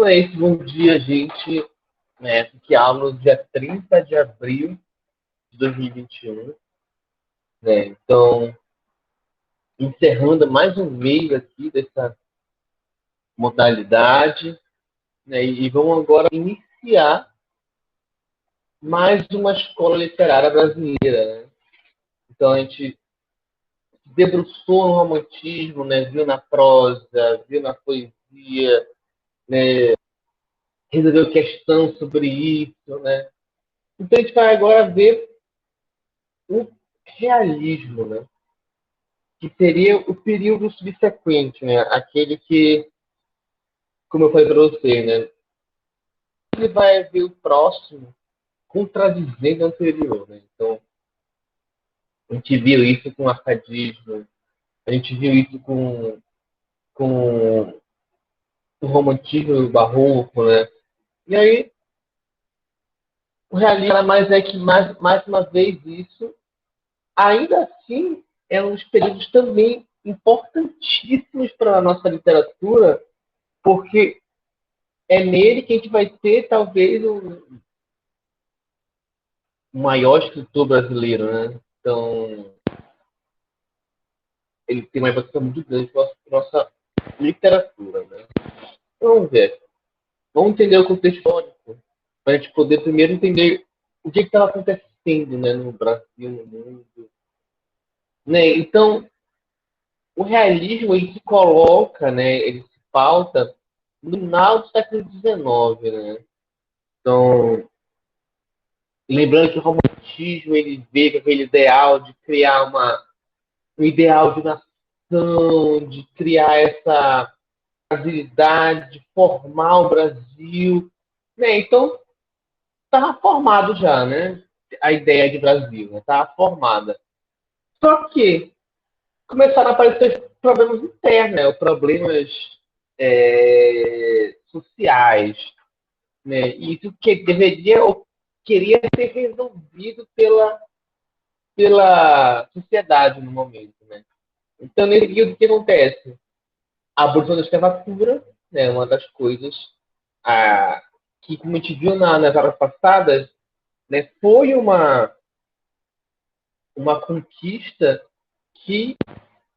Então é isso, bom dia, gente. Que aula no dia 30 de abril de 2021. Então, encerrando mais um mês aqui dessa modalidade. E vamos agora iniciar mais uma escola literária brasileira. Então, a gente debruçou no romantismo, viu na prosa, viu na poesia, resolveu questão sobre isso. Então, a gente vai agora ver o realismo, que seria o período subsequente, aquele que, como eu falei para você, ele vai ver o próximo contradizendo o anterior. Então, a gente viu isso com o arcadismo, a gente viu isso com o romantismo e o barroco. E aí, o realismo era mais é que, mais uma vez, isso, ainda assim, é um dos períodos também importantíssimos para a nossa literatura, porque é nele que a gente vai ter, talvez, o maior escritor brasileiro. Então, ele tem uma importância muito grande para a nossa literatura. Então, vamos ver. Vamos entender o contexto histórico, para a gente poder primeiro entender o que estava acontecendo no Brasil, no mundo. Então, o realismo ele se coloca, ele se pauta no final do século XIX. Então, lembrando que o romantismo ele veio com aquele ideal de criar um ideal de nação, de criar essa agilidade, de formar o Brasil. Então, estava formado já, a ideia de Brasil, estava formada. Só que começaram a aparecer problemas internos, problemas sociais, e isso que deveria ou queria ser resolvido pela sociedade no momento. Então, nesse período, o que acontece? A abolição da escravatura, uma das coisas que, como a gente viu nas aulas passadas, foi uma conquista que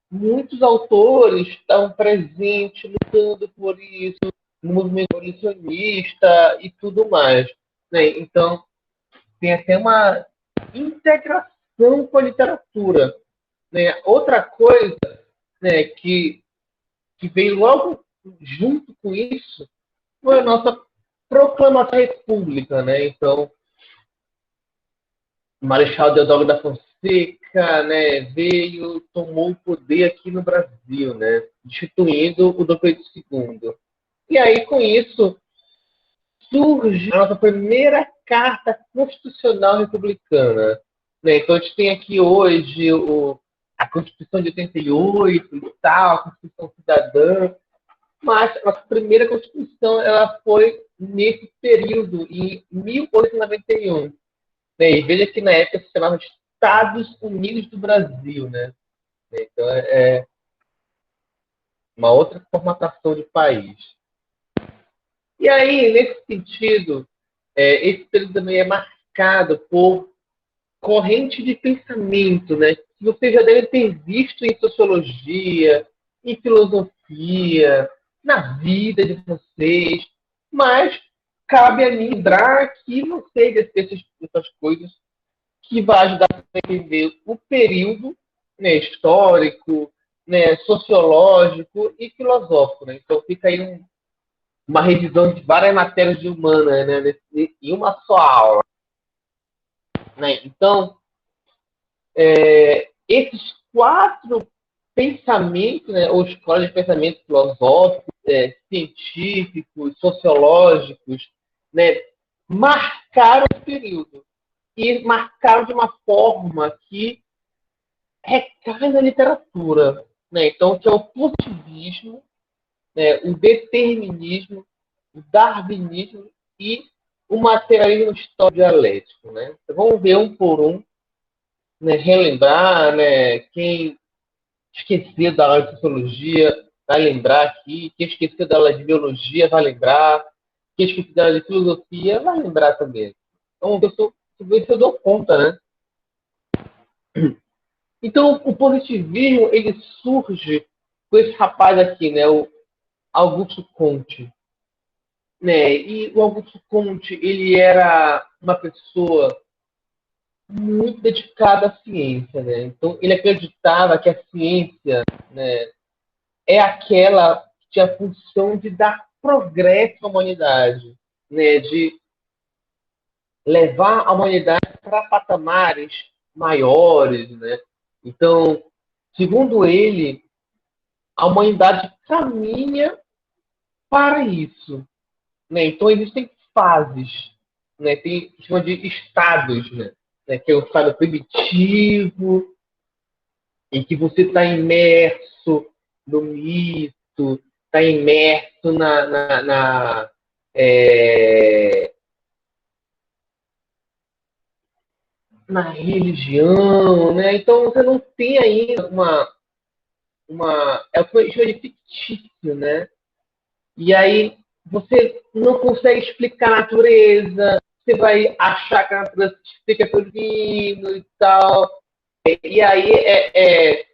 muitos autores estavam presentes, lutando por isso, no movimento abolicionista e tudo mais. Então, tem até uma integração com a literatura. Outra coisa que veio logo junto com isso foi a nossa proclamação da República. Então, o Marechal Deodoro da Fonseca veio, tomou o poder aqui no Brasil, instituindo o Dom Pedro II. E aí, com isso, surge a nossa primeira Carta Constitucional Republicana. Então, a gente tem aqui hoje a Constituição de 88 e tal, a Constituição Cidadã, mas a nossa primeira Constituição ela foi nesse período, em 1891. E veja que na época se chamava Estados Unidos do Brasil. Então, é uma outra formatação de país. E aí, nesse sentido, esse período também é marcado por corrente de pensamento, que você já deve ter visto em sociologia, em filosofia, na vida de vocês, mas cabe a mim lembrar que não sei dessas coisas que vai ajudar a entender o período histórico, sociológico e filosófico. Então fica aí uma revisão de várias matérias de humana em uma só aula. Então, esses quatro pensamentos, ou escolas de pensamento filosóficos, científicos, sociológicos, marcaram o período. E marcaram de uma forma que recai na literatura. Então, que é o positivismo, o determinismo, o darwinismo e o materialismo histórico dialético. Então, vamos ver um por um, relembrar, quem esqueceu da aula de sociologia vai lembrar aqui, quem esqueceu da aula de biologia vai lembrar, quem estudar de filosofia vai lembrar também. Então, ver se eu dou conta, né? Então, o positivismo, ele surge com esse rapaz aqui, né? O Augusto Comte. Né? E o Augusto Comte, ele era uma pessoa muito dedicada à ciência, né? Então, ele acreditava que a ciência, né, é aquela que tinha a função de dar progresso à humanidade, né? De levar a humanidade para patamares maiores, né? Então, segundo ele, a humanidade caminha para isso, né? Então, existem fases, né? Tem chama de estados, né? Que é o estado primitivo, em que você está imerso no mito, está imerso é, na religião, né? Então você não tem ainda é o que eu chamo de fictício, né? E aí você não consegue explicar a natureza, você vai achar que a natureza se explica pelo divino e tal. E aí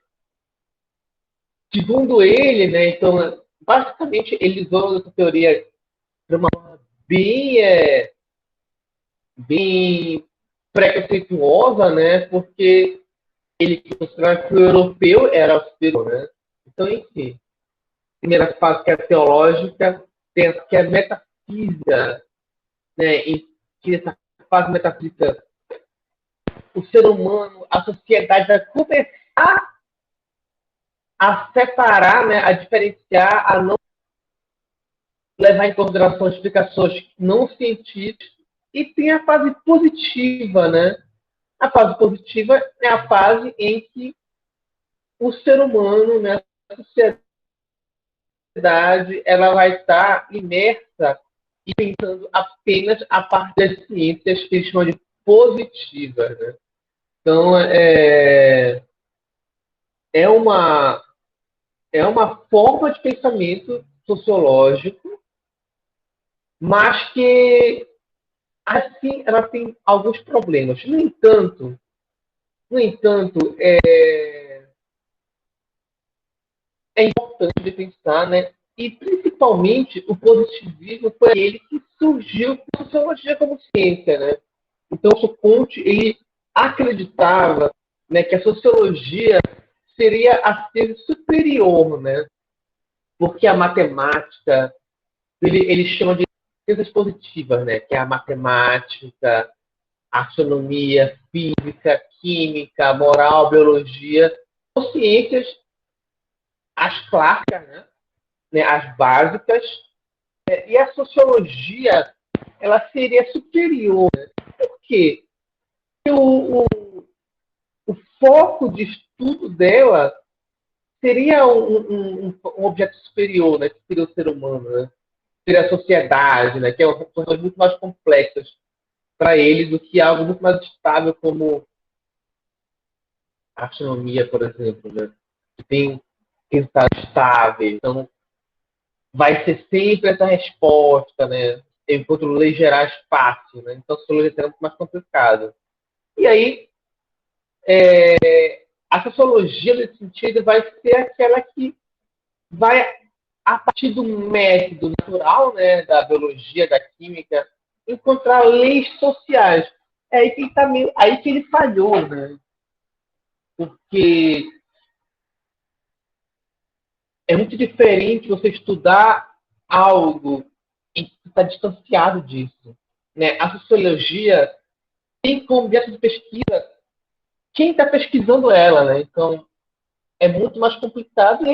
segundo ele, né? Então basicamente ele usou essa teoria de uma forma bem, bem preconceituosa, né? Porque ele considerava que o europeu era o superior, né? Então, enfim, primeira fase que é a teológica, tem a que é a metafísica, né? Em que essa fase metafísica, o ser humano, a sociedade vai começar a separar, né? A diferenciar, a não levar em consideração explicações não científicas, e tem a fase positiva, né? A fase positiva é a fase em que o ser humano, né, a sociedade, ela vai estar imersa e pensando apenas a parte das ciências que eles chamam de positivas. Né? Então, é, uma, é uma forma de pensamento sociológico, mas que, assim, ela tem alguns problemas. No entanto, é importante de pensar, né? E principalmente o positivismo foi ele que surgiu com a sociologia como ciência, né? Então o Comte ele acreditava, né, que a sociologia seria a ciência superior, né? Porque a matemática ele chama de ciências positivas, né? Que é a matemática, a astronomia, física, química, moral, biologia, são ciências as clássicas, né, as básicas, e a sociologia ela seria superior. Né? Por quê? Porque o foco de estudo dela seria um objeto superior, né? Que seria o ser humano, né? Seria a sociedade, né? Que é uma coisa muito mais complexas para ele do que algo muito mais estável como a astronomia, por exemplo, né? Que tem resultados estáveis. Então, vai ser sempre essa resposta, né? Enquanto leis gerais fácil, né? Então, a sociologia é muito mais complicado. E aí, a sociologia, nesse sentido, vai ser aquela que vai, a partir do método natural, né, da biologia, da química, encontrar leis sociais. É aí que, aí que ele falhou, né? Porque é muito diferente você estudar algo e estar distanciado disso. Né? A sociologia tem como objeto de pesquisa quem está pesquisando ela, né? Então, é muito mais complicado.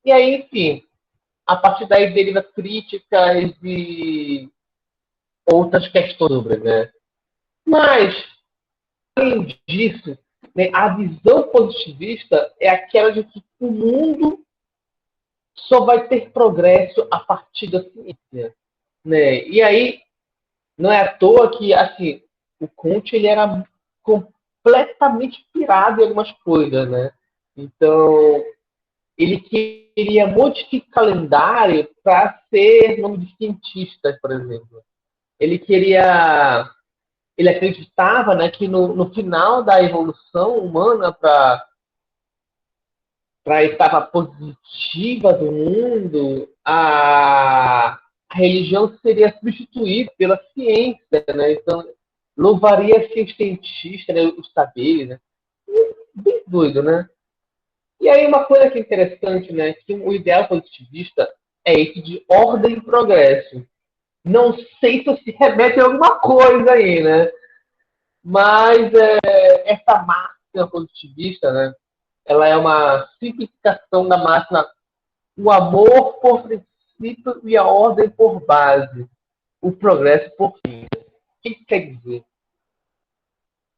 E aí, enfim, a partir daí deriva críticas e outras questões sobre, né? Mas, além disso, né, a visão positivista é aquela de que o mundo só vai ter progresso a partir da ciência. Né? E aí, não é à toa que, assim, o Conte ele era completamente pirado em algumas coisas, né? Então, ele queria modificar o calendário para ser nome de cientistas, por exemplo. Ele acreditava, né, que no final da evolução humana para a etapa positiva do mundo, a religião seria substituída pela ciência, né? Então, louvaria-se os cientistas, né, os saberes, né? Bem doido, né? E aí uma coisa que é interessante, né, que o ideal positivista é esse de ordem e progresso. Não sei se se remete a alguma coisa aí, né? Mas essa máxima positivista, né, ela é uma simplificação da máxima o amor por princípio e a ordem por base, o progresso por fim. O que quer dizer?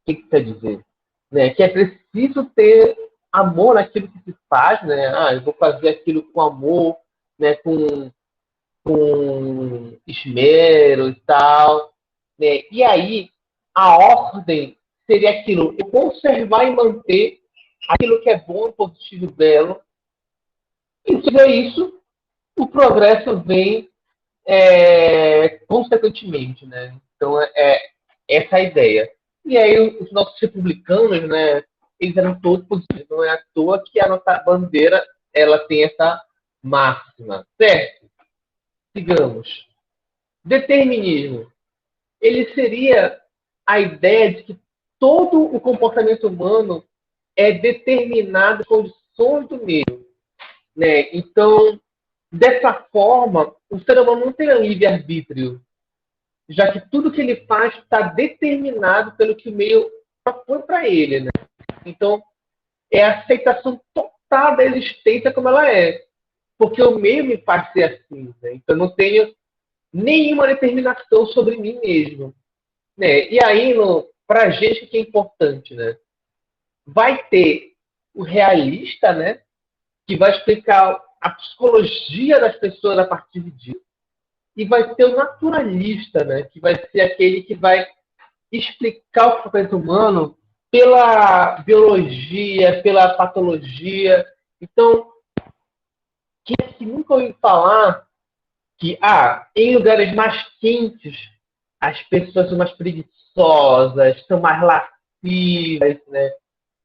Quer dizer? Né? Que é preciso ter amor naquilo que se faz, né? Ah, eu vou fazer aquilo com amor, né? Com esmero e tal. Né? E aí, a ordem seria aquilo, eu conservar e manter aquilo que é bom, positivo e belo. E se tiver isso, o progresso vem consequentemente, né? Então, essa a ideia. E aí, os nossos republicanos, né, eles eram todos positivos. Não é à toa que a nossa bandeira ela tem essa máxima, certo? Digamos, determinismo. Ele seria a ideia de que todo o comportamento humano é determinado por condições do meio, né? Então, dessa forma, o ser humano não tem livre-arbítrio, já que tudo que ele faz está determinado pelo que o meio propõe para ele. Né? Então, é a aceitação total da existência como ela é. Porque o meio me faz ser assim. Né? Então, eu não tenho nenhuma determinação sobre mim mesmo. Né? E aí, para a gente, o que é importante? Né? Vai ter o realista, né? Que vai explicar a psicologia das pessoas a partir disso. E vai ter o naturalista, né? Que vai ser aquele que vai explicar o comportamento humano pela biologia, pela patologia. Então, quem é que nunca ouviu falar que em lugares mais quentes as pessoas são mais preguiçosas, são mais lascivas, né?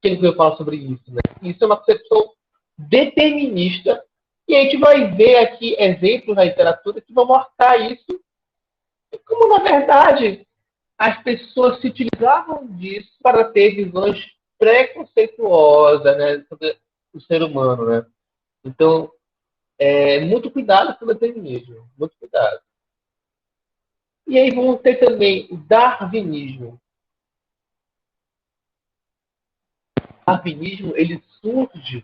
Quem nunca ouviu falar sobre isso, né? Isso é uma concepção determinista e a gente vai ver aqui exemplos na literatura que vão mostrar isso, como na verdade as pessoas se utilizavam disso para ter visões preconceituosas, né, sobre o ser humano, né? Então, muito cuidado com o determinismo, muito cuidado. E aí vamos ter também o darwinismo. O darwinismo, ele surge,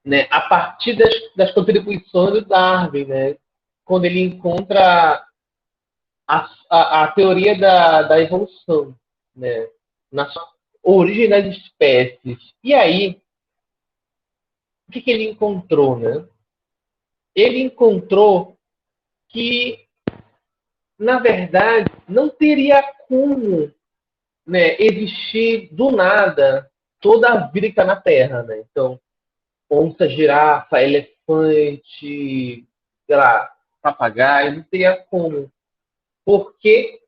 né, a partir das contribuições do Darwin, né, quando ele encontra a teoria da evolução, né, na sua origem das espécies. E aí, o que ele encontrou, né? Ele encontrou que, na verdade, não teria como, né, existir do nada toda a vida que está na Terra. Né? Então, onça, girafa, elefante, sei lá, papagaio, não teria como. Porque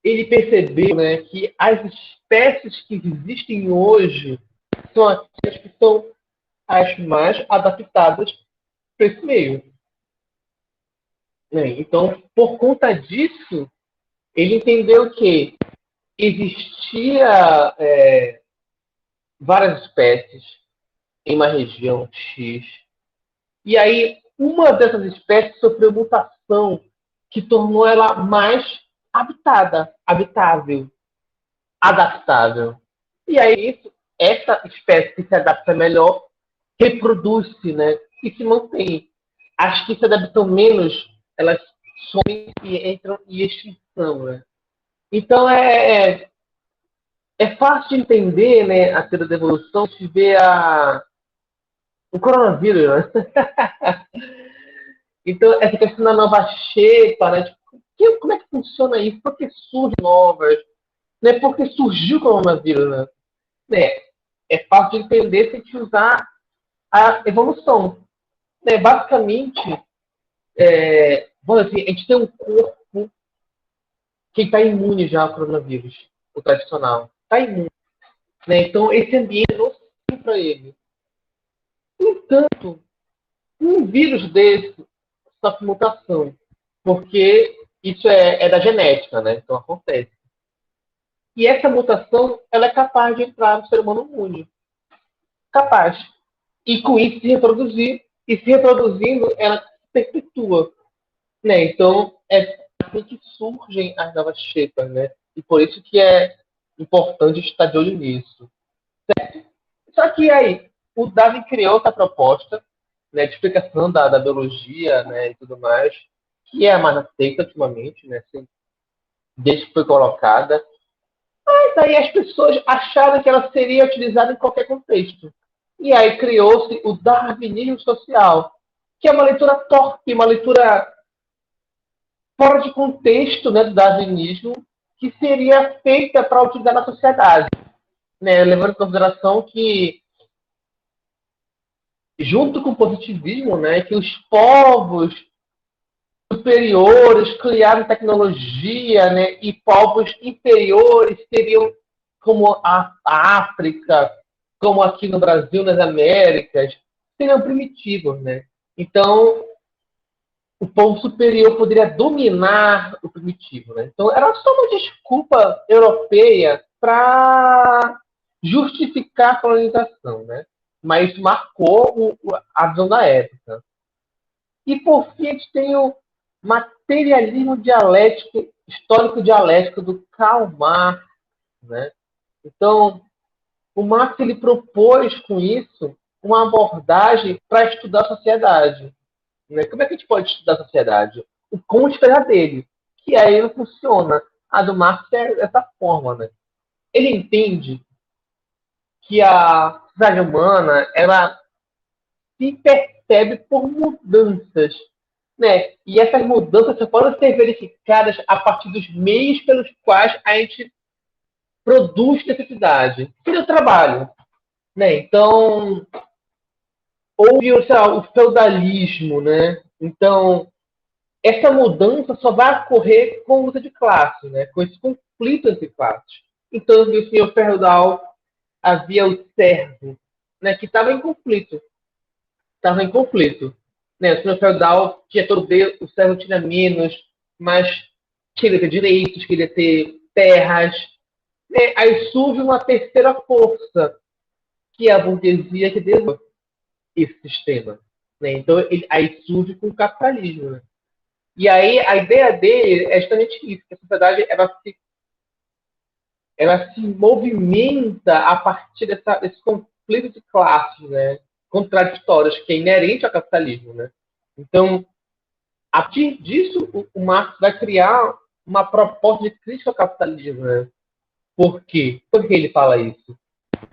ele percebeu, né, que as espécies que existem hoje são aquelas que são as mais adaptadas para esse meio. Né? Então, por conta disso, ele entendeu que existia várias espécies em uma região X. E aí, uma dessas espécies sofreu mutação que tornou ela mais habitável, adaptável. E aí, essa espécie que se adapta melhor reproduz-se, né? E se mantém. As que se adaptam menos, elas somem e entram em extinção, né? Então, é fácil de entender, né, a teoria da evolução se vê o coronavírus, né? Então, essa questão da nova xepa, né? Tipo, como é que funciona isso? Por que surgem novas? Né? Por que surgiu o coronavírus, né? É fácil de entender se a gente usar a evolução. Né? Basicamente, vamos dizer assim, a gente tem um corpo que está imune já ao coronavírus, o tradicional. Está imune. Né? Então, esse ambiente é nocivo para ele. No entanto, um vírus desse sofre mutação, porque isso é da genética, né? Então acontece. E essa mutação, ela é capaz de entrar no ser humano imune. Capaz. E com isso se reproduzir, e se reproduzindo, ela se perpetua. Né? Então, é assim que surgem as novas cepas, né? E por isso que é importante estar de olho nisso. Só que aí, o Darwin criou essa proposta, né, de explicação da biologia, né, e tudo mais, que é a mais aceita ultimamente, né, assim, desde que foi colocada. Mas aí as pessoas acharam que ela seria utilizada em qualquer contexto. E aí criou-se o darwinismo social, que é uma leitura torpe, uma leitura fora de contexto, né, do darwinismo, que seria feita para utilizar na sociedade, né, levando em consideração que junto com o positivismo, né, que os povos superiores criaram tecnologia, né, e povos inferiores seriam como a África, como aqui no Brasil, nas Américas, seriam primitivos, né? Então, o povo superior poderia dominar o primitivo, né? Então, era só uma desculpa europeia para justificar a colonização, né? Mas marcou a visão da época. E, por fim, a gente tem o materialismo dialético, histórico dialético do Karl Marx, né? Então, o Marx ele propôs com isso uma abordagem para estudar a sociedade. Né? Como é que a gente pode estudar a sociedade? O como esperar dele, que aí não funciona. A do Marx é dessa forma. Né? Ele entende que a sociedade humana ela se percebe por mudanças. Né? E essas mudanças só podem ser verificadas a partir dos meios pelos quais a gente produz necessidade. Que é o trabalho. Né? Então, houve o feudalismo. Né? Então, essa mudança só vai ocorrer com luta de classe, né? Com esse conflito entre classes. Então, no senhor feudal havia o servo, né? Que estava em conflito. Estava em conflito. Né? O senhor feudal tinha todo o servo tinha menos, mas queria ter direitos, queria ter terras. Né? Aí surge uma terceira força, que é a burguesia que deu esse sistema. Né? Então, aí surge com o capitalismo. Né? E aí a ideia dele é justamente isso, que a sociedade ela se movimenta a partir desse conflito de classes, né? Contraditórias, que é inerente ao capitalismo. Né? Então, a partir disso, o Marx vai criar uma proposta de crítica ao capitalismo. Né? Por quê? Por que ele fala isso?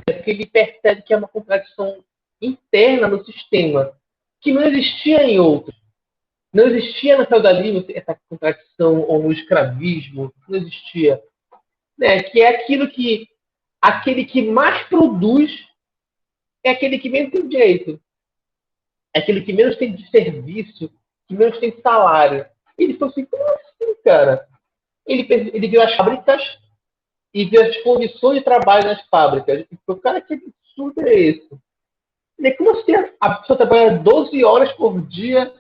É porque ele percebe que é uma contradição interna no sistema, que não existia em outros. Não existia no feudalismo essa contradição, ou no escravismo, não existia. Né? Que é aquele que mais produz é aquele que menos tem direito. É aquele que menos tem de serviço, que menos tem salário. E ele falou assim, como assim, cara? Ele viu as fábricas e viu as condições de trabalho nas fábricas. E falou, cara, que absurdo é esse? Ele, como assim a pessoa trabalha 12 horas por dia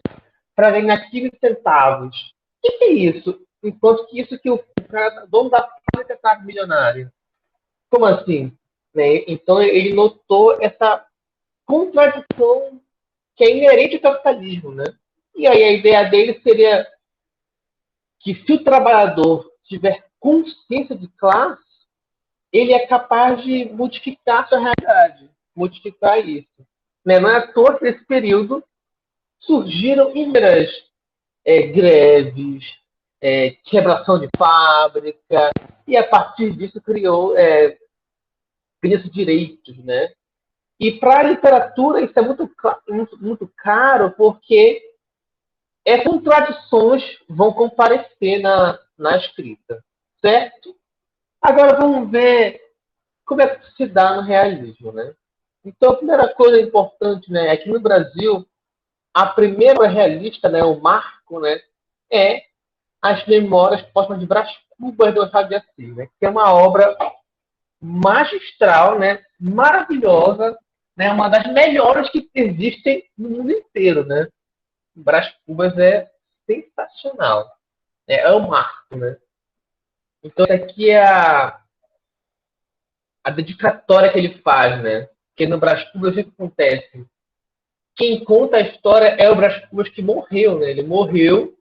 para ganhar 15 centavos? O que é isso? Enquanto que isso que o cara, dono da fábrica está milionário. Como assim? Né? Então ele notou essa contradição que é inerente ao capitalismo. Né? E aí a ideia dele seria que se o trabalhador tiver consciência de classe, ele é capaz de modificar a sua realidade, modificar isso. Né? Não é à toa que nesse período surgiram inúmeras greves, quebração de fábrica, e a partir disso criou direitos, né? E para a literatura isso é muito caro, porque essas contradições vão comparecer na escrita, certo? Agora vamos ver como é que se dá no realismo, né? Então, a primeira coisa importante, né, é que no Brasil, a primeira realista, né, o marco, né, é As Memórias Póstumas de Brás Cubas do Machado de Assis, né, que é uma obra magistral, né, maravilhosa, né, uma das melhores que existem no mundo inteiro, né. Brás Cubas é sensacional, né, é o marco, né. Então, essa aqui é a dedicatória que ele faz, né, porque no Brás Cubas o que acontece? Quem conta a história é o Brás Cubas que morreu, né, ele morreu.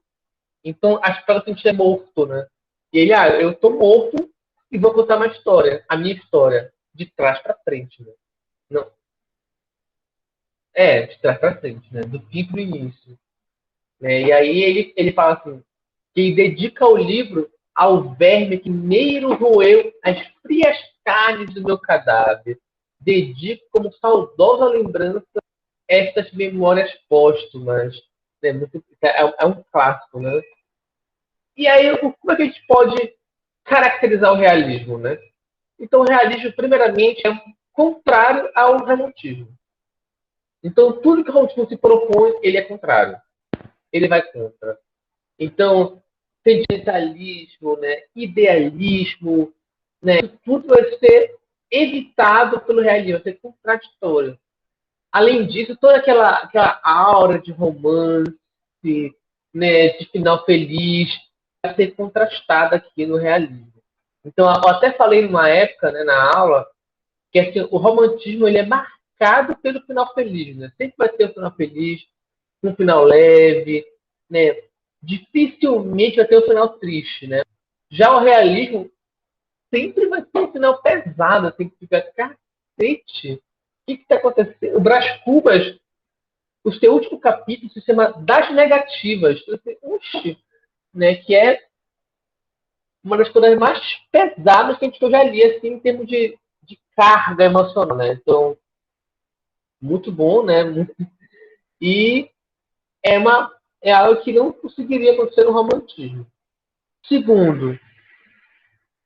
Então, a história tem que ser morto, né? E ele, eu tô morto e vou contar uma história, a minha história, de trás para frente, né? Não, de trás para frente, né? Do fim pro início. Né? E aí ele fala assim, que ele dedica o livro ao verme que neiro roeu as frias carnes do meu cadáver. Dedico como saudosa lembrança estas memórias póstumas. Né? É um clássico, né? E aí, como é que a gente pode caracterizar o realismo, né? Então, o realismo, primeiramente, é contrário ao romantismo. Então, tudo que o romantismo se propõe, ele é contrário. Ele vai contra. Então, sentimentalismo, né? Idealismo, né? Tudo vai ser evitado pelo realismo, vai ser contraditório. Além disso, toda aquela aura de romance, né, de final feliz, vai ser contrastada aqui no realismo. Então, eu até falei numa época, né, na aula, que assim, o romantismo ele é marcado pelo final feliz, né? Sempre vai ter um final feliz, um final leve, né? Dificilmente vai ter um final triste, né? Já o realismo sempre vai ter um final pesado, assim, que fica, cacete, o que está acontecendo? O Brás Cubas, o seu último capítulo se chama Das Negativas. Então, assim, oxi, né? Que é uma das coisas mais pesadas que eu já li, assim, em termos de carga emocional, né? Então, muito bom, né? E é algo que não conseguiria acontecer no romantismo. Segundo,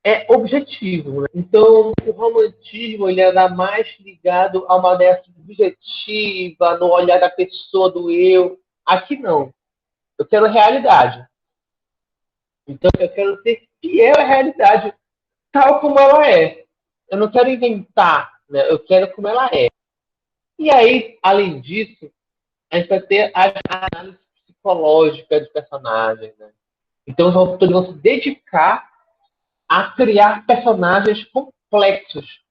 é objetivo, né? Então, o romantismo ele era mais ligado a uma ideia subjetiva, no olhar da pessoa, do eu. Aqui não. Eu quero realidade. Então, eu quero ser fiel à realidade, tal como ela é. Eu não quero inventar, né? Eu quero como ela é. E aí, além disso, a gente vai ter as análises psicológicas dos personagens, né? Então, os autores vão se dedicar a criar personagens complexos,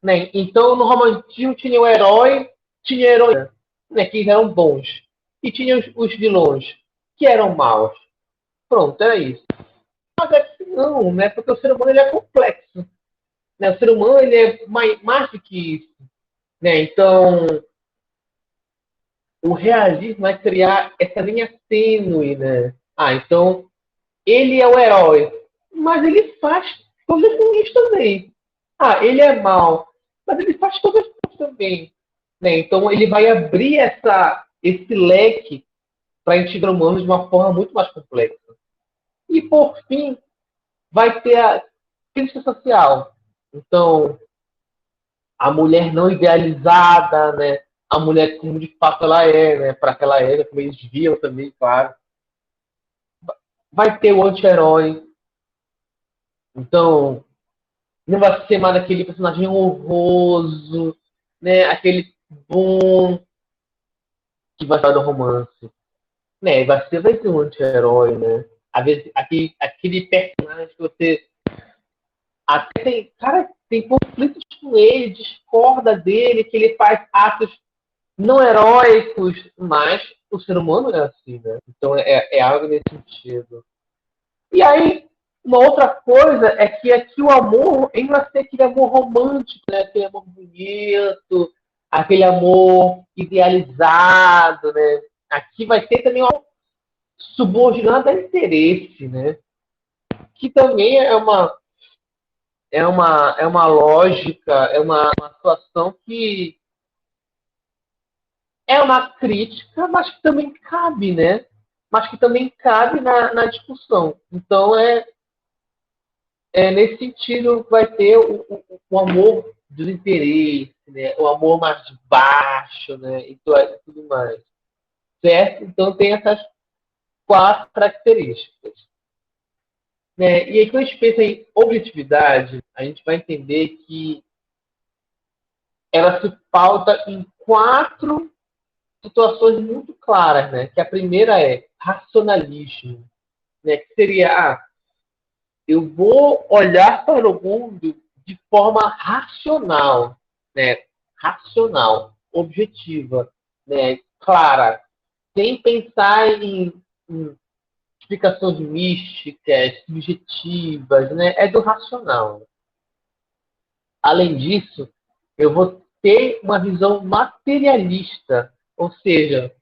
né? Então, no romantismo tinha o herói, tinha a heroína, né? Que eram bons. E tinha os vilões, que eram maus. Pronto, era isso. Mas é que não, né? Porque o ser humano ele é complexo. Né? O ser humano ele é mais do que isso. Né? Então, o realismo vai criar essa linha tênue, né? Então, ele é o herói, mas ele faz coisas ruins também. Ele é mau, mas ele faz coisas boas também. Né? Então, ele vai abrir esse leque para a gente ver humanos de uma forma muito mais complexa. E, por fim, vai ter a crítica social. Então, a mulher não idealizada, né? A mulher como de fato ela é, né? Para aquela época, como eles viam também, claro. Vai ter o anti-herói. Então, não vai ser mais aquele personagem honroso, né? Aquele bom que vai estar no romance. Né? Vai ser um anti-herói, né? Às vezes, aquele personagem que você até tem, cara, tem conflitos com ele, discorda dele, que ele faz atos não heróicos, mas o ser humano é assim, né? Então é algo nesse sentido. E aí, uma outra coisa é que aqui o amor, ele vai ser aquele amor romântico, né? Aquele amor bonito, aquele amor idealizado, né? Aqui vai ter também um subordinado a interesse, né? Que também é uma lógica, uma situação que é uma crítica, mas que também cabe, né? Mas que também cabe na discussão. Então, nesse sentido, vai ter o amor dos interesses, né? O amor mais baixo, né? E tudo mais. Certo? Então, tem essas 4 características. Né? E aí, quando a gente pensa em objetividade, a gente vai entender que ela se pauta em 4 situações muito claras, né? Que a primeira é racionalismo, né? Que seria, eu vou olhar para o mundo de forma racional, né? Racional, objetiva, né? Clara, sem pensar em explicações místicas, subjetivas, né? É do racional. Além disso, eu vou ter uma visão materialista, ou seja,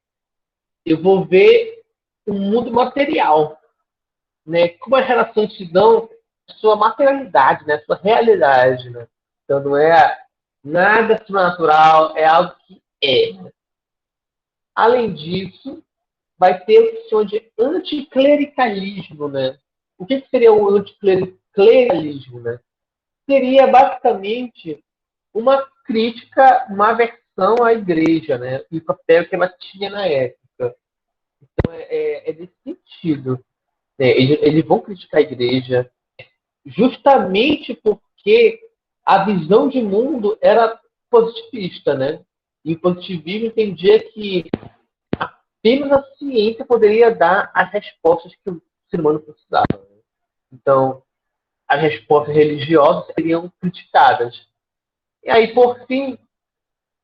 eu vou ver o mundo material, né? Como as relações te dão sua materialidade, né? Sua realidade, né? Então não é nada sobrenatural, é algo que é. Além disso, vai ter o que se chama de anticlericalismo, né? O que seria o anticlericalismo, né? Seria basicamente uma crítica, uma aversão à igreja, né? E o papel que ela tinha na época. Então, é nesse sentido. Né? Eles vão criticar a igreja justamente porque a visão de mundo era positivista, né? E o positivismo entendia que apenas a ciência poderia dar as respostas que o ser humano precisava. Né? Então, as respostas religiosas seriam criticadas. E aí, por fim,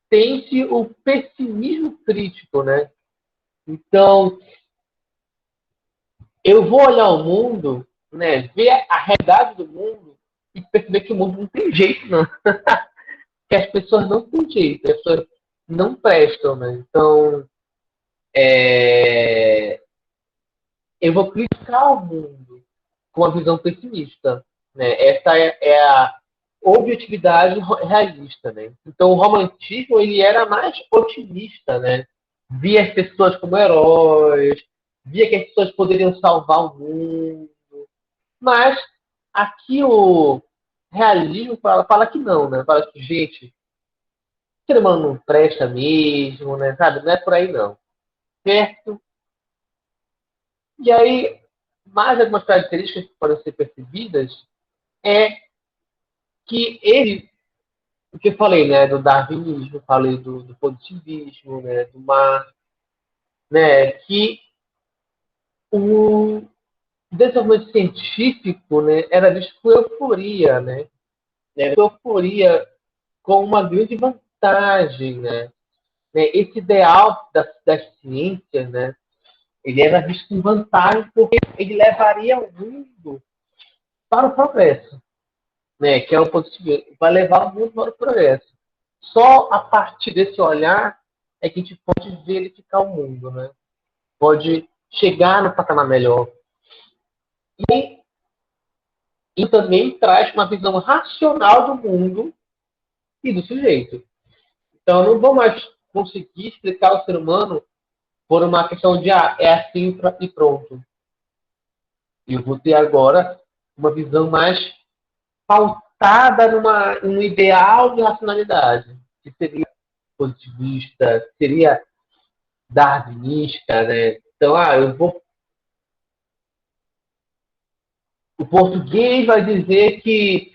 tem-se o pessimismo crítico, né? Então, eu vou olhar o mundo, né, ver a realidade do mundo e perceber que o mundo não tem jeito, não. Que as pessoas não têm jeito, as pessoas não prestam, né? Então, eu vou criticar o mundo com uma visão pessimista, né? Essa é a objetividade realista, né? Então, o romantismo ele era mais otimista, né? Via as pessoas como heróis, via que as pessoas poderiam salvar o mundo, mas aqui o realismo fala que não, né? Fala que, gente, o ser humano não presta mesmo, né? Sabe? Não é por aí, não. Certo? E aí, mais algumas características que podem ser percebidas é que ele, o que eu falei, né? Do darwinismo, falei do positivismo, né? Do Marx, né? Que o desenvolvimento científico, né? Era visto com euforia, né? Euforia com uma grande vantagem, né? Esse ideal das ciências, né? Ele era visto com vantagem porque ele levaria o mundo para o progresso, né? Que é o positivismo, vai levar o mundo para o progresso. Só a partir desse olhar é que a gente pode verificar o mundo, né? Pode chegar no patamar melhor. E, e também traz uma visão racional do mundo e do sujeito. Então, eu não vou mais conseguir explicar o ser humano por uma questão de é assim e pronto. Eu vou ter agora uma visão mais pautada num ideal de racionalidade, que seria positivista, seria darwinista, né? Então, o português vai dizer que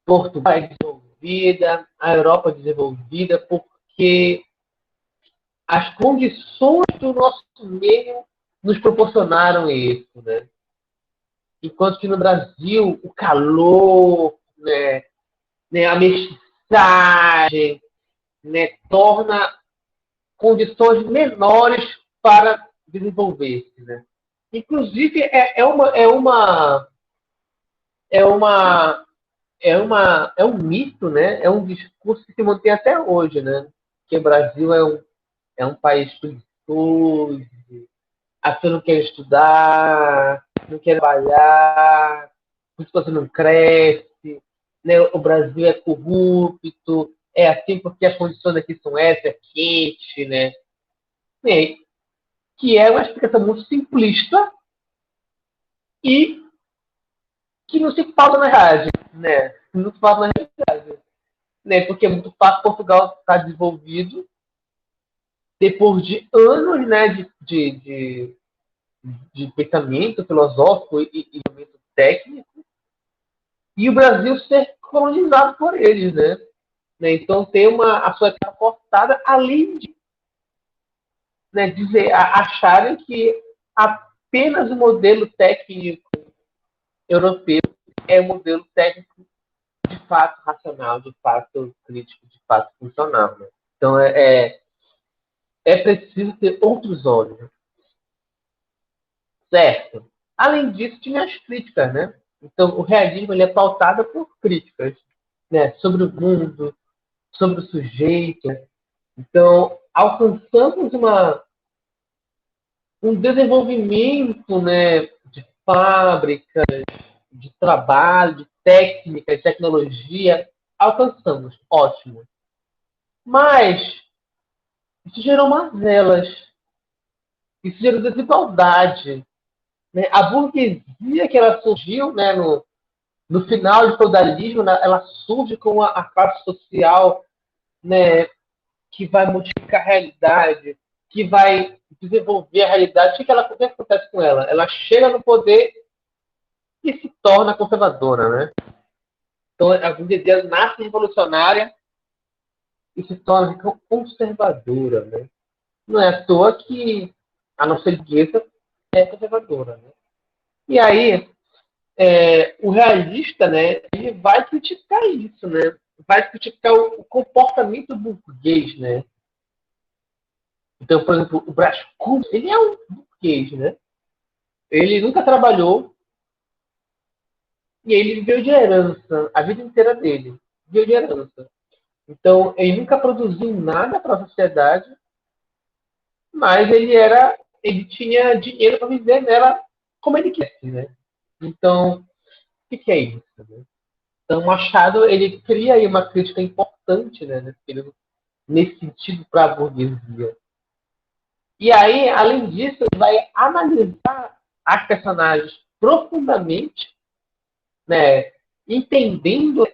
Portugal é desenvolvida, a Europa é desenvolvida, porque as condições do nosso meio nos proporcionaram isso, né? Enquanto que no Brasil, o calor, a mestiçagem, torna condições menores para desenvolver-se, né? Inclusive, é um mito, né? É um discurso que se mantém até hoje, né? Que o Brasil é um país preguiçoso, a pessoa não quer estudar, não quer trabalhar, por isso você não cresce, né? O Brasil é corrupto, é assim porque as condições aqui são essas, é quente, né? Que é uma explicação muito simplista e que não se pauta na realidade, né? Não se pauta na realidade, né? Porque é muito fácil Portugal estar desenvolvido depois de anos, né, de pensamento filosófico e pensamento técnico, e o Brasil ser colonizado por eles, né? Então tem a sua etapa cortada, além de, né, acharem que apenas o modelo técnico europeu é o modelo técnico de fato racional, de fato crítico, de fato funcional. Né? Então é preciso ter outros olhos, certo? Além disso, tinha as críticas, né? Então o realismo ele é pautado por críticas, né? Sobre o mundo, sobre o sujeito. Então alcançamos um desenvolvimento, né, de fábrica, de trabalho, de técnica, de tecnologia, alcançamos, ótimo. Mas isso gerou mazelas, isso gerou desigualdade. Né? A burguesia que ela surgiu, né, no final do feudalismo, né, ela surge com a classe social, né, que vai modificar a realidade, que vai desenvolver a realidade. O que acontece com ela? Ela chega no poder e se torna conservadora, né? Então, a burguesia nasce revolucionária e se torna conservadora, né? Não é à toa que a nossa burguesa é conservadora, né? E aí, o realista, né, ele vai criticar isso, né? Vai criticar o comportamento burguês, né? Então, por exemplo, o Brás Cubas, ele é um burguês, né? Ele nunca trabalhou e ele viveu de herança a vida inteira dele. Viveu de herança. Então, ele nunca produziu nada para a sociedade, mas ele tinha dinheiro para viver nela como ele quer, né? Então, o que é isso? Né? Então, Machado ele cria aí uma crítica importante, né, nesse sentido para a burguesia. E aí, além disso, ele vai analisar as personagens profundamente, né, entendendo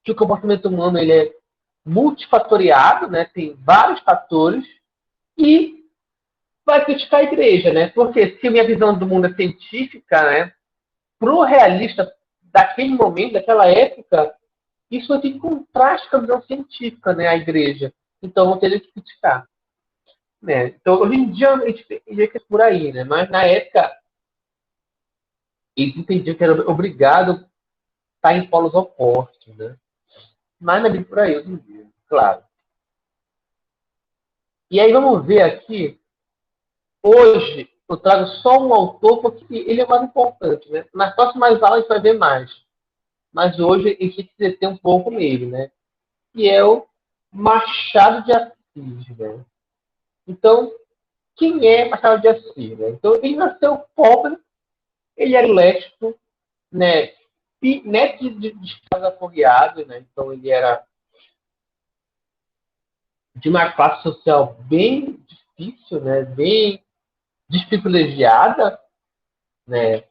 que o comportamento humano ele é multifatoriado, né, tem vários fatores, e vai criticar a igreja, né? Porque se a minha visão do mundo é científica, né, para o realista daquele momento, daquela época, isso tem contraste com a visão científica, né, a igreja. Então, vão ter que criticar. Né? Então, hoje em dia, a gente diria que é por aí, né? Mas na época, eles entendiam que era obrigado a estar em polos opostos, né? Mas não é bem por aí hoje em dia, claro. E aí vamos ver aqui, hoje, eu trago só um autor porque ele é mais importante, né? Nas próximas aulas a gente vai ver mais. Mas hoje a gente se deter um pouco nele, né? Que é o Machado de Assis, né? Então, quem é Machado de Assis? Né? Então, ele nasceu pobre, ele era elétrico, né? Neto de escravos aforreados, né? Então, ele era de uma classe social bem difícil, né? Bem desprivilegiada, né?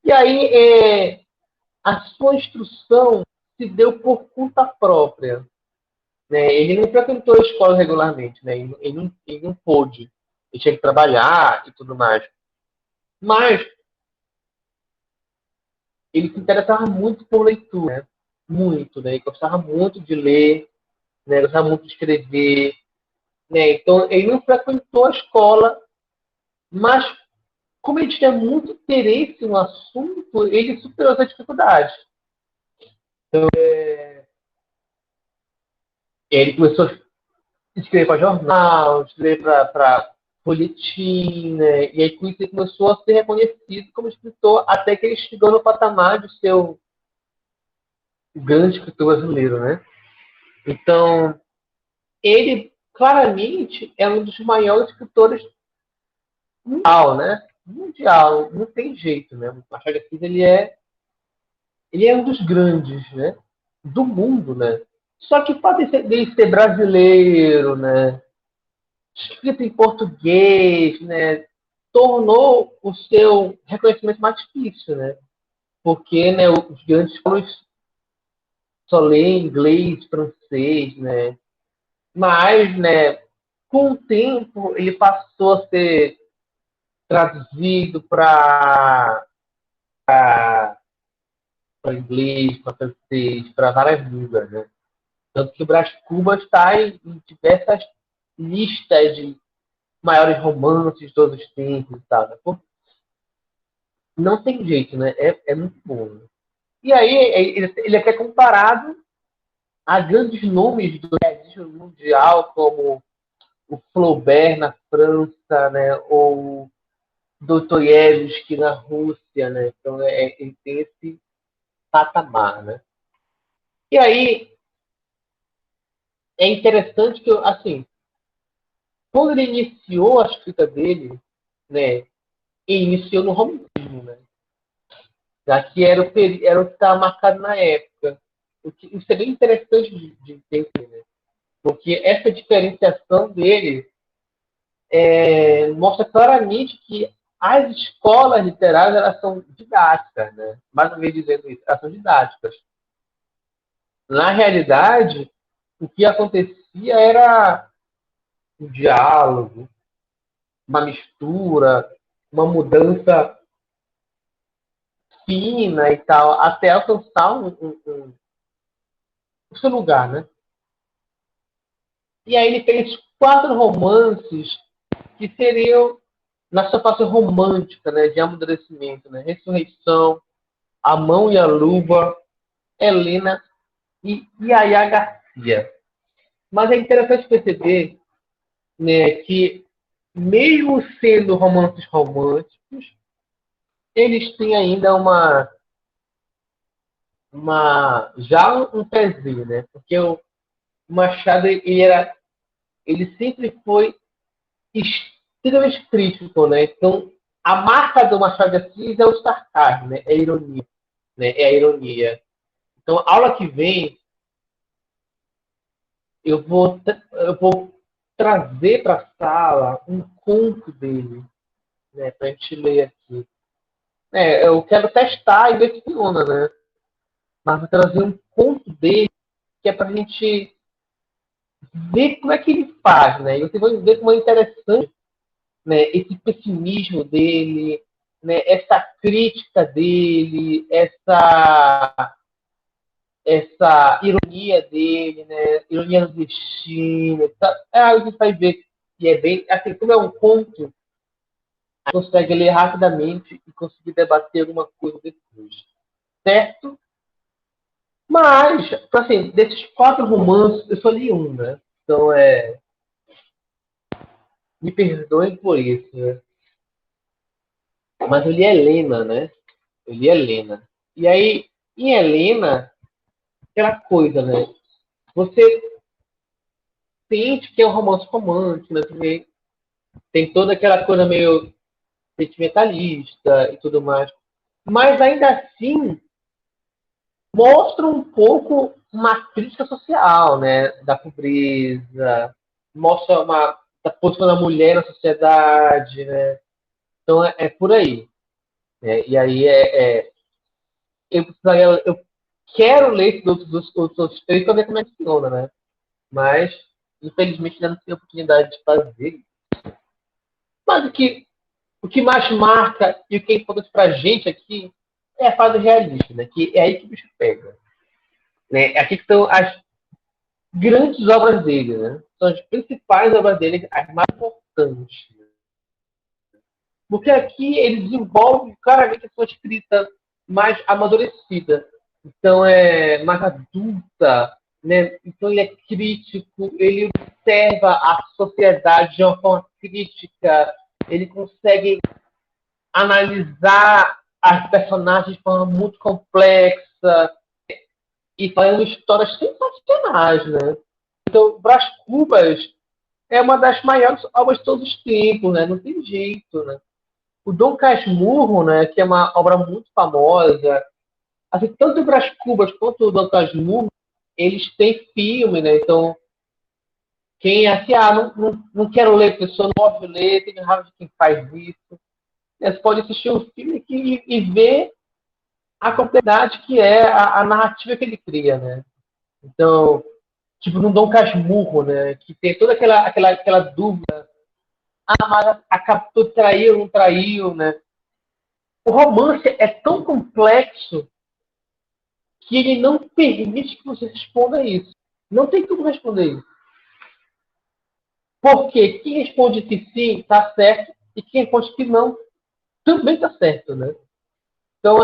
E aí, a sua instrução se deu por conta própria. Né? Ele não frequentou a escola regularmente, né? Ele não pôde. Ele tinha que trabalhar e tudo mais. Mas ele se interessava muito por leitura, né? Muito, né? Ele gostava muito de ler, né? Gostava muito de escrever, né? Então, ele não frequentou a escola, mas como ele tinha muito interesse no assunto, ele superou as dificuldades. Então, ele começou a escrever para jornal, escrever para folhetim, né? E aí com isso ele começou a ser reconhecido como escritor, até que ele chegou no patamar de ser o grande escritor brasileiro, né? Então, ele claramente é um dos maiores escritores mundial, né? Mundial, não tem jeito, né? O Machado de Assis, ele é um dos grandes, né? Do mundo, né? Só que pode dele ser brasileiro, né? Escrito em português, né? tornou o seu reconhecimento mais difícil, né? Porque, né, os grandes escolas só lêem inglês, francês, né? Mas, né, com o tempo, ele passou a ser traduzido para inglês, para francês, para várias línguas, né? Tanto que o Brás Cubas está em diversas listas de maiores romances de todos os tempos e tal. Né? Pô, não tem jeito, né? É muito bom. Né? E aí ele é até comparado a grandes nomes do realismo mundial, como o Flaubert na França, né? Ou Dostoiévski na Rússia, né? Então ele tem esse patamar, né? E aí é interessante que, assim, quando ele iniciou a escrita dele, né? E iniciou no romantismo, né? Já que era o que estava marcado na época. Isso é bem interessante de entender, né? Porque essa diferenciação dele mostra claramente que as escolas literárias elas são didáticas, né? Mais uma vez dizendo isso, elas são didáticas. Na realidade, o que acontecia era um diálogo, uma mistura, uma mudança fina e tal, até alcançar o seu lugar, né? E aí ele fez 4 romances que seriam na sua fase romântica, né, de amadurecimento, né? Ressurreição, A Mão e a Luva, Helena e Yaya Garcia. Mas é interessante perceber, né, que mesmo sendo romances românticos, eles têm ainda já um pezinho, né? Porque o Machado ele sempre foi extremamente crítico, né? Então a marca do Machado de Assis é o sarcasmo, né? É a ironia, né? É a ironia. Então a aula que vem eu vou trazer para a sala um conto dele, né? Para a gente ler aqui. Eu quero testar e ver se funciona, né? Mas vou trazer um conto dele que é para a gente ver como é que ele faz, né? E você vai ver como é interessante, né, esse pessimismo dele, né, essa crítica dele, essa ironia dele, né, ironia do destino. A gente vai ver que é bem, assim, como é um conto, consegue ler rapidamente e conseguir debater alguma coisa depois, certo? Mas, assim, desses 4 romances, eu só li um, né? Então, me perdoem por isso, né? Mas eu li Helena, né? Eu li Helena. E aí, em Helena, aquela coisa, né? Você sente que é um romance romântico, né? Porque tem toda aquela coisa meio sentimentalista e tudo mais. Mas ainda assim, mostra um pouco uma crítica social, né? Da pobreza, mostra da posição da mulher na sociedade, né? Então é por aí. Né? E aí eu quero ler os outros 3 para ver como é que funciona, né? Mas, infelizmente, ainda não tenho oportunidade de fazer. Mas o que mais marca e o que é importante para a gente aqui é a fase realista, né? Que é aí que o bicho pega. Né? Aqui que estão as grandes obras dele, né? São as principais obras dele, as mais importantes. Porque aqui ele desenvolve claramente a sua escrita mais amadurecida. Então, é mais adulta, né? Então, ele é crítico, ele observa a sociedade de uma forma crítica, ele consegue analisar as personagens de forma muito complexa e fazendo histórias sensacionais, né? Então, Brás Cubas é uma das maiores obras de todos os tempos, né? Não tem jeito, né? O Dom Casmurro, né, que é uma obra muito famosa, assim, tanto o Brás Cubas quanto o Dom Casmurro, eles têm filme, né? Então, quem é assim, não quero ler, pessoa não gosta de ler, tem raiva de quem faz isso. Você pode assistir um filme e ver a complexidade que é a narrativa que ele cria, né? Então, tipo, no Dom Casmurro, né? Que tem toda aquela dúvida. Ah, mas a captura traiu ou não traiu, né? O romance é tão complexo que ele não permite que você responda isso. Não tem como responder isso. Porque quem responde que sim está certo e quem responde que não também está certo, né? Então,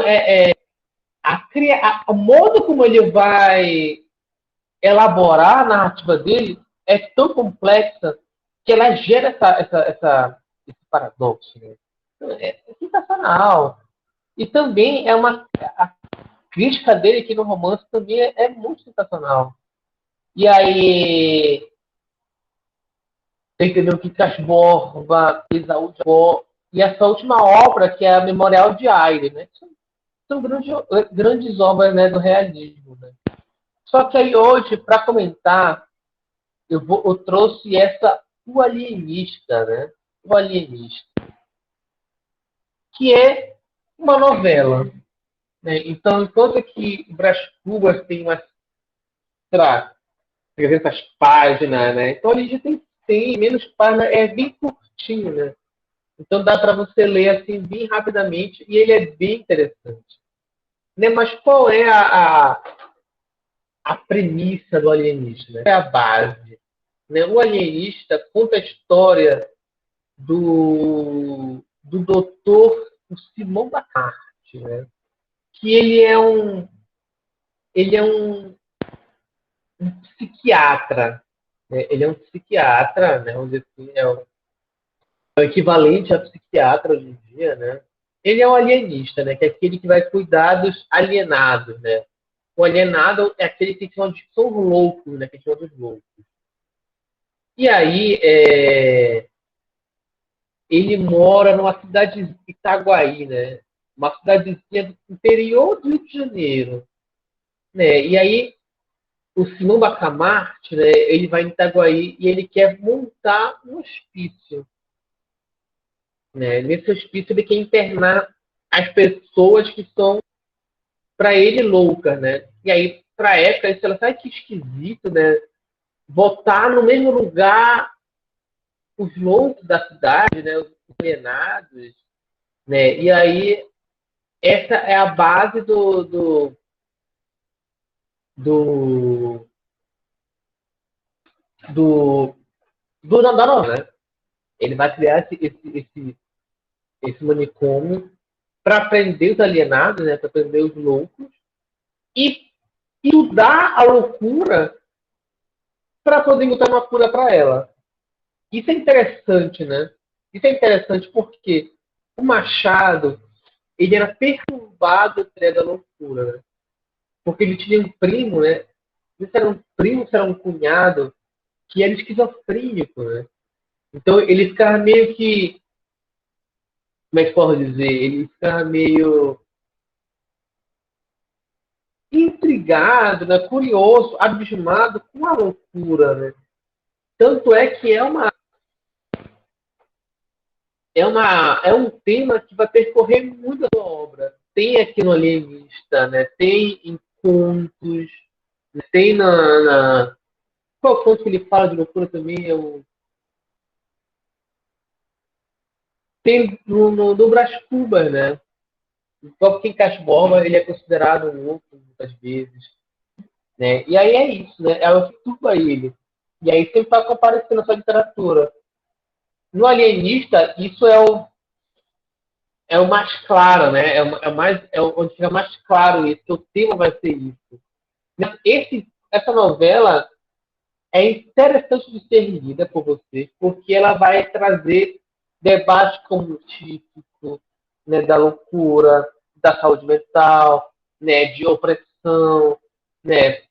o modo como ele vai elaborar a narrativa dele é tão complexa que ela gera esse paradoxo. Né? É sensacional. E também a crítica dele aqui no romance também é muito sensacional. E aí, você entendeu que Casborba, Isaú de Bo, e essa última obra, que é a Memorial de Aire, né? São grandes obras, né, do realismo. Né? Só que aí hoje, para comentar, eu trouxe O Alienista, né? O Alienista, que é uma novela. Né? Então, enquanto que Brás Cubas tem umas 300 páginas, né? Então ali já tem menos páginas, é bem curtinho, né? Então dá para você ler assim bem rapidamente e ele é bem interessante. Né? Mas qual é a premissa do Alienista? Né? É a base. Né? O Alienista conta a história do doutor Simão Bacarte, né? Que ele é um psiquiatra. Né? Ele é um psiquiatra, né? Vamos dizer assim, é o equivalente a psiquiatra hoje em dia, né? Ele é um alienista, né? Que é aquele que vai cuidar dos alienados, né? O alienado é aquele que são loucos, né? Que são dos loucos. E aí, ele mora numa cidade de Itaguaí, né? Uma cidadezinha do interior do Rio de Janeiro, né? E aí, o Simão Bacamarte, né? Ele vai em Itaguaí e ele quer montar um hospício, né? Nesse hospício, ele quer internar as pessoas que são, para ele, loucas, né? E aí, para a época, isso ela sabe que esquisito, né? Botar no mesmo lugar os loucos da cidade, né? Os alienados, né? E aí, essa é a base do, do, da novela, né? Ele vai criar esse manicômio para prender os alienados, né? Para prender os loucos e estudar a loucura para poder botar uma cura para ela. Isso é interessante, né? Isso é interessante porque o Machado ele era perturbado pela ideia da loucura, né? Porque ele tinha um primo, né? Se era um primo, se era um cunhado, que era esquizofrênico, né? Então ele ficava meio que, como é que posso dizer? Ele ficava meio intrigado, né? Curioso, abismado com a loucura, né? Tanto é que é um tema que vai percorrer muito a obra. Tem aqui no Alienista, né? Tem em Contos, né? Tem qual conto que ele fala de loucura também? Tem no Brás Cubas, né? O próprio Kim Casborba, ele é considerado um louco muitas vezes. Né? E aí é isso, né? Ela perturba ele. E aí sempre vai comparecendo na sua literatura. No Alienista, isso é o mais claro, né? Onde fica mais claro isso, que o tema vai ser isso. Essa novela é interessante de ser lida por você, porque ela vai trazer debate cognitivo, né, da loucura, da saúde mental, né, de opressão, né?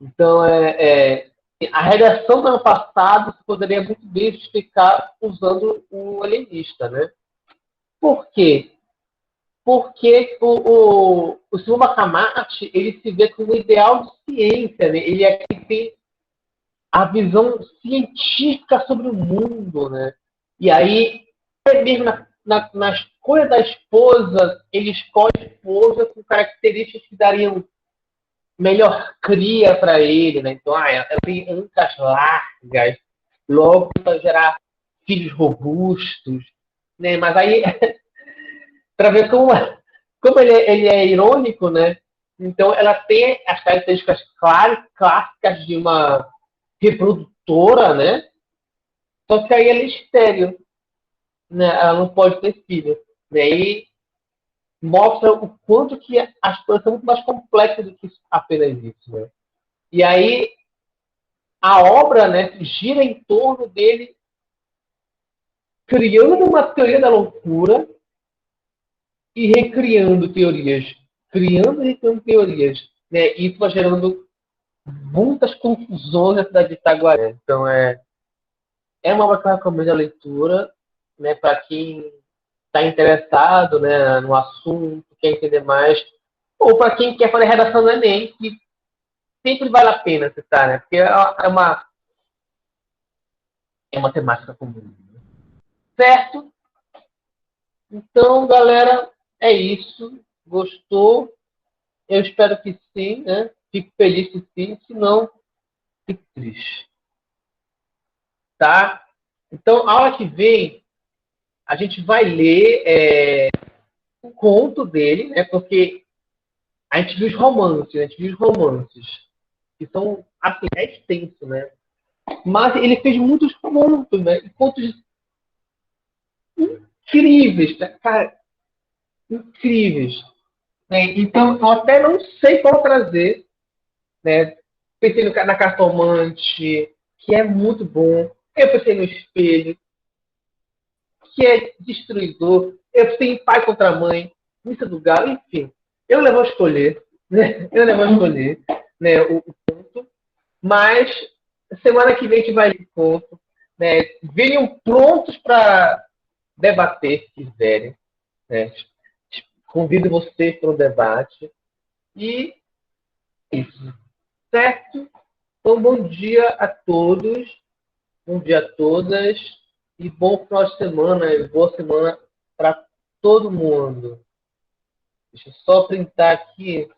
Então, a redação do ano passado se poderia muito bem justificar usando o alienista, né? Por quê? Porque o Simão Bacamarte, ele se vê como um ideal de ciência, né? Ele é que tem a visão científica sobre o mundo, né? E aí, até mesmo na escolha da esposa, ele escolhe a esposa com características que dariam melhor cria para ele, né? Então, ela tem ancas largas, logo vai gerar filhos robustos, né? Mas aí, para ver como ele é irônico, né? Então, ela tem as características clássicas de uma reprodutora, né? Só que aí ela é estéril, né? Ela não pode ter filho, né? E mostra o quanto que as coisas são muito mais complexas do que apenas isso, né? E aí a obra, né, gira em torno dele criando uma teoria da loucura e recriando teorias, criando e recriando teorias, né? Isso vai gerando muitas confusões na cidade de Itaguaré. Então é uma obra que eu recomendo a leitura, né, para quem está interessado, né, no assunto, quer entender mais, ou para quem quer fazer redação do Enem, que sempre vale a pena citar, né? Porque é uma temática comum. Certo? Então, galera, é isso. Gostou? Eu espero que sim, né? Fico feliz que sim, se não, fico triste. Tá? Então, a aula que vem, a gente vai ler o conto dele, né? Porque a gente viu os romances, que são, assim, é extenso, né? Mas ele fez muitos contos, né? E contos incríveis, né? Cara, incríveis. Né? Então, eu até não sei qual trazer, né? Pensei na Cartomante, que é muito bom. Eu pensei no Espelho, que é destruidor. Eu pensei em Pai contra Mãe, Missa do Galo, enfim. Eu levo a escolher, né? Eu levo a escolher, né? O ponto. Mas semana que vem a gente vai de ponto, né? Venham prontos para debater, se quiserem, né? Convido vocês para o debate. E isso, certo? Então, bom dia a todos, bom dia a todas e bom final de semana e boa semana para todo mundo. Deixa eu só printar aqui.